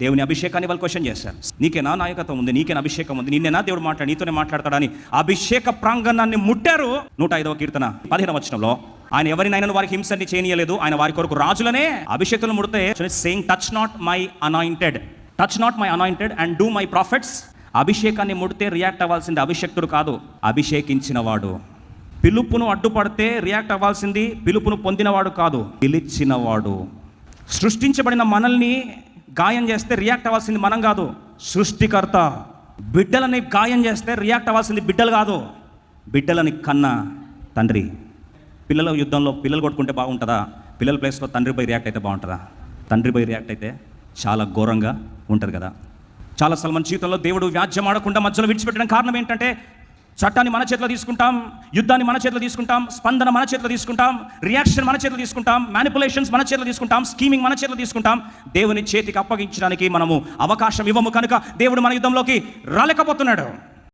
దేవుని అభిషేకాన్ని వాళ్ళు క్వశ్చన్ చేశారు. నీకేనా నాయకత్వం ఉంది, నీకేనా అభిషేకం ఉంది, నిన్నేనా దేవుడు నీతోనే మాట్లాడతాడని అభిషేక ప్రాంగణాన్ని ముట్టారు. 105వ కీర్తన 15వ వచనంలో, ఆయన ఎవరినైనా వారికి హింసని చేయనీయలేదు, ఆయన వారి కొరకు రాజులనే అభిషేకులను ముడితే saying touch not my anointed and do my prophets. అభిషేకాన్ని ముడితే రియాక్ట్ అవ్వాల్సింది అభిషేక్తుడు కాదు, అభిషేకించిన వాడు. పిలుపును అడ్డుపడితే రియాక్ట్ అవ్వాల్సింది పిలుపును పొందినవాడు కాదు, పిలిచినవాడు. సృష్టించబడిన మనల్ని గాయం చేస్తే రియాక్ట్ అవ్వాల్సింది మనం కాదు, సృష్టికర్త. బిడ్డలని గాయం చేస్తే రియాక్ట్ అవ్వాల్సింది బిడ్డలు కాదు, బిడ్డలని కన్నా తండ్రి. పిల్లల యుద్ధంలో పిల్లలు కొట్టుకుంటే బాగుంటుందా? పిల్లల ప్లేస్లో తండ్రి పోయి రియాక్ట్ అయితే బాగుంటుందా? తండ్రి పోయి రియాక్ట్ అయితే చాలా ఘోరంగా ఉంటుంది కదా. చాలాసార్లు మన జీవితంలో దేవుడు వ్యాజ్యం ఆడకుండా మధ్యలో విడిచిపెట్టడం కారణం ఏంటంటే, చట్టాన్ని మన చేతిలో తీసుకుంటాం, యుద్ధాన్ని మన చేతిలో తీసుకుంటాం, స్పందన మన చేతిలో తీసుకుంటాం, రియాక్షన్ మన చేతిలో తీసుకుంటాం, మ్యానిపులేషన్స్ మన చేతిలో తీసుకుంటాం, స్కీమింగ్ మన చేతిలో తీసుకుంటాం. దేవుని చేతికి అప్పగించడానికి మనము అవకాశం ఇవ్వము కనుక దేవుడు మన యుద్ధంలోకి రాలేకపోతున్నాడు.